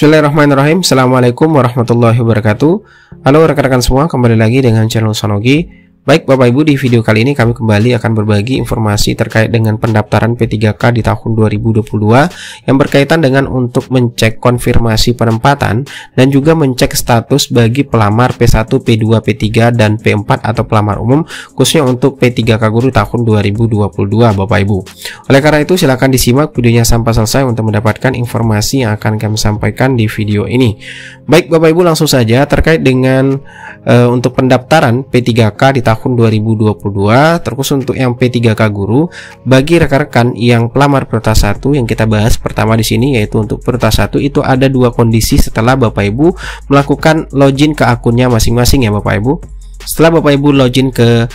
Bismillahirrahmanirrahim. Assalamualaikum warahmatullahi wabarakatuh. Halo rekan-rekan semua, kembali lagi dengan channel Sonogi. Baik Bapak Ibu, di video kali ini kami kembali akan berbagi informasi terkait dengan pendaftaran P3K di tahun 2022 yang berkaitan dengan untuk mencek konfirmasi penempatan dan juga mencek status bagi pelamar P1, P2, P3 dan P4 atau pelamar umum, khususnya untuk P3K Guru tahun 2022 Bapak Ibu. Oleh karena itu silakan disimak videonya sampai selesai untuk mendapatkan informasi yang akan kami sampaikan di video ini. Baik Bapak Ibu, langsung saja terkait dengan untuk pendaftaran P3K di tahun 2022, terkhusus untuk yang P3K Guru bagi rekan-rekan yang pelamar prioritas 1 yang kita bahas pertama di sini, yaitu untuk prioritas 1 itu ada dua kondisi setelah Bapak Ibu melakukan login ke akunnya masing-masing ya Bapak Ibu. Setelah Bapak Ibu login ke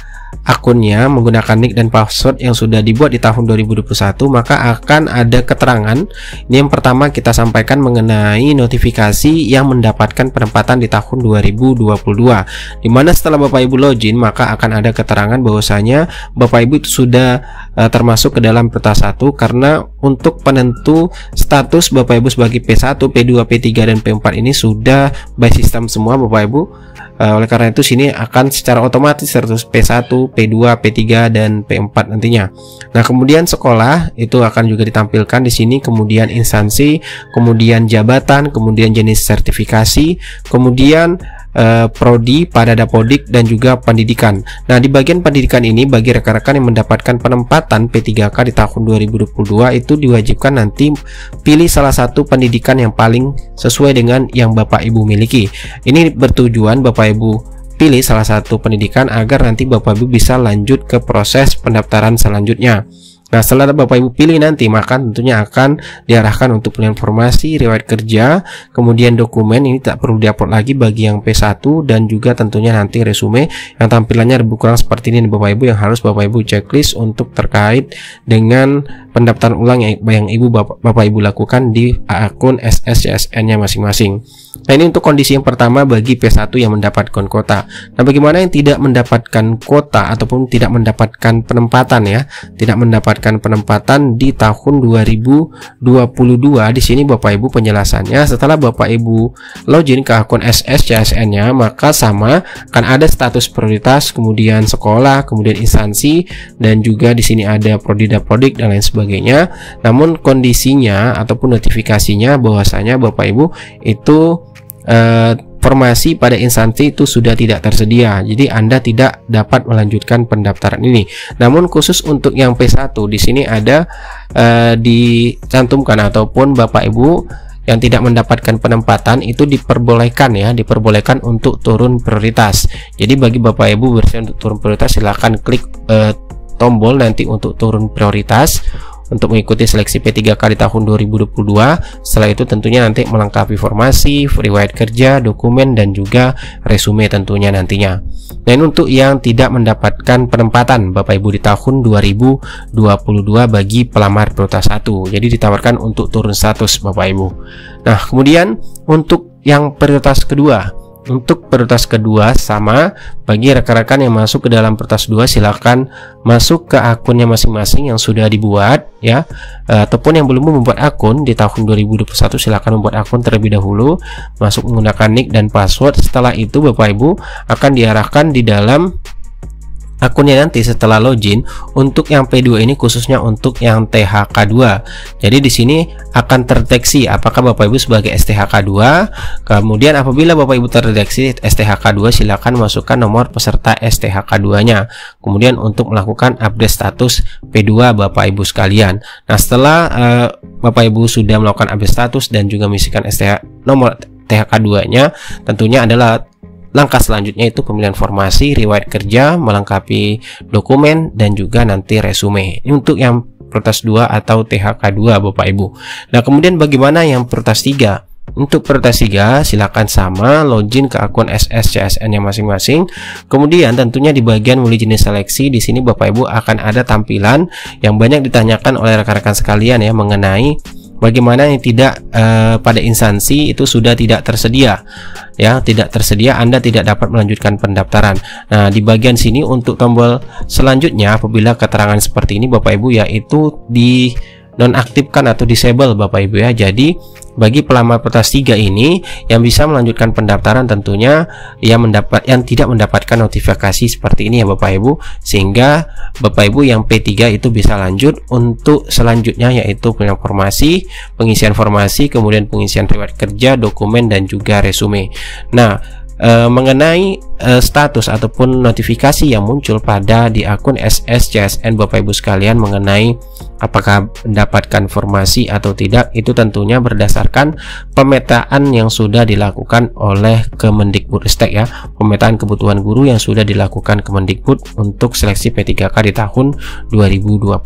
akunnya menggunakan nick dan password yang sudah dibuat di tahun 2021, maka akan ada keterangan. Ini yang pertama kita sampaikan mengenai notifikasi yang mendapatkan penempatan di tahun 2022, dimana setelah Bapak Ibu login maka akan ada keterangan bahwasanya Bapak Ibu itu sudah termasuk ke dalam prioritas 1, karena untuk penentu status Bapak Ibu sebagai P1, P2, P3 dan P4 ini sudah by system semua Bapak Ibu. Oleh karena itu sini akan secara otomatis status P1, P2, P3 dan P4 nantinya. Nah, kemudian sekolah itu akan juga ditampilkan di sini, kemudian instansi, kemudian jabatan, kemudian jenis sertifikasi, kemudian prodi, Padadapodik dan juga pendidikan. Nah, di bagian pendidikan ini bagi rekan-rekan yang mendapatkan penempatan P3K di tahun 2022 itu diwajibkan nanti pilih salah satu pendidikan yang paling sesuai dengan yang Bapak Ibu miliki. Ini bertujuan Bapak Ibu pilih salah satu pendidikan agar nanti Bapak Ibu bisa lanjut ke proses pendaftaran selanjutnya. Nah, setelah Bapak Ibu pilih nanti, maka tentunya akan diarahkan untuk pilihan informasi, riwayat kerja, kemudian dokumen ini tak perlu diupload lagi bagi yang P1, dan juga tentunya nanti resume yang tampilannya lebih kurang seperti ini Bapak Ibu, yang harus Bapak Ibu checklist untuk terkait dengan pendaftaran ulang yang Bapak Ibu lakukan di akun SSCSN-nya masing-masing. Nah, ini untuk kondisi yang pertama bagi P1 yang mendapatkan kuota. Nah, bagaimana yang tidak mendapatkan kuota ataupun tidak mendapatkan penempatan ya, tidak mendapatkan penempatan di tahun 2022, di sini Bapak Ibu penjelasannya setelah Bapak Ibu login ke akun SSCSN-nya, maka sama akan ada status prioritas, kemudian sekolah, kemudian instansi, dan juga di sini ada prodi, dapodik dan lain sebagainya. Namun kondisinya ataupun notifikasinya bahwasanya Bapak Ibu itu informasi pada instansi itu sudah tidak tersedia, jadi Anda tidak dapat melanjutkan pendaftaran ini. Namun khusus untuk yang P1 di sini ada dicantumkan ataupun Bapak Ibu yang tidak mendapatkan penempatan itu diperbolehkan ya, diperbolehkan untuk turun prioritas. Jadi bagi Bapak Ibu bersedia untuk turun prioritas, silahkan klik tombol nanti untuk turun prioritas untuk mengikuti seleksi P3K di tahun 2022. Setelah itu tentunya nanti melengkapi informasi, riwayat kerja, dokumen, dan juga resume tentunya nantinya. Dan untuk yang tidak mendapatkan penempatan Bapak Ibu di tahun 2022 bagi pelamar prioritas 1, jadi ditawarkan untuk turun status Bapak Ibu. Nah, kemudian untuk yang prioritas kedua, untuk prioritas kedua sama bagi rekan-rekan yang masuk ke dalam prioritas 2, silakan masuk ke akunnya masing-masing yang sudah dibuat ya, ataupun yang belum membuat akun di tahun 2021 silakan membuat akun terlebih dahulu, masuk menggunakan nick dan password. Setelah itu Bapak Ibu akan diarahkan di dalam akunnya nanti setelah login. Untuk yang P2 ini khususnya untuk yang THK2. Jadi di sini akan terdeteksi apakah Bapak Ibu sebagai STHK2. Kemudian apabila Bapak Ibu terdeteksi STHK2, silakan masukkan nomor peserta STHK2-nya. Kemudian untuk melakukan update status P2 Bapak Ibu sekalian. Nah, setelah Bapak Ibu sudah melakukan update status dan juga mengisikan nomor THK2-nya, tentunya adalah langkah selanjutnya itu pemilihan formasi, riwayat kerja, melengkapi dokumen, dan juga nanti resume. Ini untuk yang prioritas 2 atau THK2 Bapak Ibu. Nah, kemudian bagaimana yang prioritas 3? Untuk prioritas 3 silakan sama login ke akun SSCSN-nya masing-masing. Kemudian tentunya di bagian mulai jenis seleksi di sini Bapak Ibu akan ada tampilan yang banyak ditanyakan oleh rekan-rekan sekalian ya, mengenai bagaimana yang tidak pada instansi itu sudah tidak tersedia ya, tidak tersedia, Anda tidak dapat melanjutkan pendaftaran. Nah, di bagian sini untuk tombol selanjutnya apabila keterangan seperti ini Bapak Ibu, yaitu di nonaktifkan atau disable Bapak Ibu ya. Jadi bagi pelamar P3 ini yang bisa melanjutkan pendaftaran tentunya yang tidak mendapatkan notifikasi seperti ini ya Bapak Ibu, sehingga Bapak Ibu yang P3 itu bisa lanjut untuk selanjutnya, yaitu informasi, pengisian formasi, kemudian pengisian riwayat kerja, dokumen, dan juga resume. Nah, mengenai status ataupun notifikasi yang muncul pada di akun SSCSN Bapak Ibu sekalian mengenai apakah mendapatkan informasi atau tidak, itu tentunya berdasarkan pemetaan yang sudah dilakukan oleh Kemendikbudristek ya, pemetaan kebutuhan guru yang sudah dilakukan Kemendikbud untuk seleksi P3K di tahun 2022.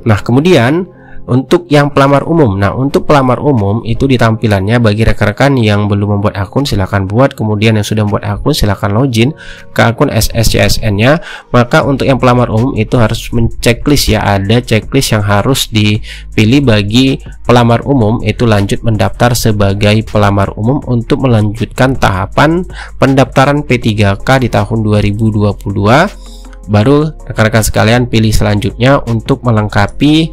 Nah, kemudian untuk yang pelamar umum, nah untuk pelamar umum itu di tampilannya bagi rekan-rekan yang belum membuat akun silahkan buat, kemudian yang sudah membuat akun silahkan login ke akun SSCSN-nya. Maka untuk yang pelamar umum itu harus menceklis ya, ada checklist yang harus dipilih bagi pelamar umum, itu lanjut mendaftar sebagai pelamar umum untuk melanjutkan tahapan pendaftaran P3K di tahun 2022. Baru rekan-rekan sekalian pilih selanjutnya untuk melengkapi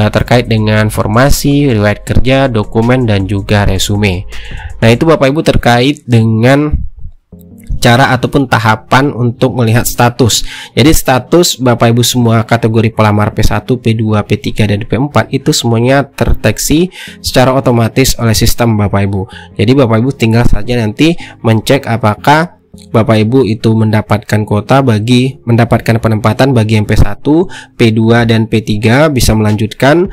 terkait dengan formasi, riwayat kerja, dokumen, dan juga resume. Nah, itu Bapak Ibu terkait dengan cara ataupun tahapan untuk melihat status. Jadi status Bapak Ibu semua kategori pelamar P1, P2, P3, dan P4 itu semuanya terdeteksi secara otomatis oleh sistem Bapak Ibu. Jadi Bapak Ibu tinggal saja nanti mencek apakah Bapak Ibu itu mendapatkan kuota bagi mendapatkan penempatan bagi yang P1, P2, dan P3 bisa melanjutkan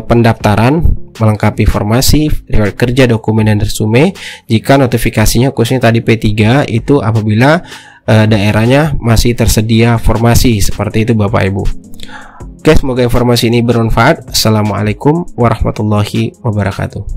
pendaftaran, melengkapi formasi, riwayat kerja, dokumen, dan resume. Jika notifikasinya khususnya tadi P3 itu apabila daerahnya masih tersedia formasi, seperti itu Bapak Ibu. Oke, semoga informasi ini bermanfaat. Assalamualaikum warahmatullahi wabarakatuh.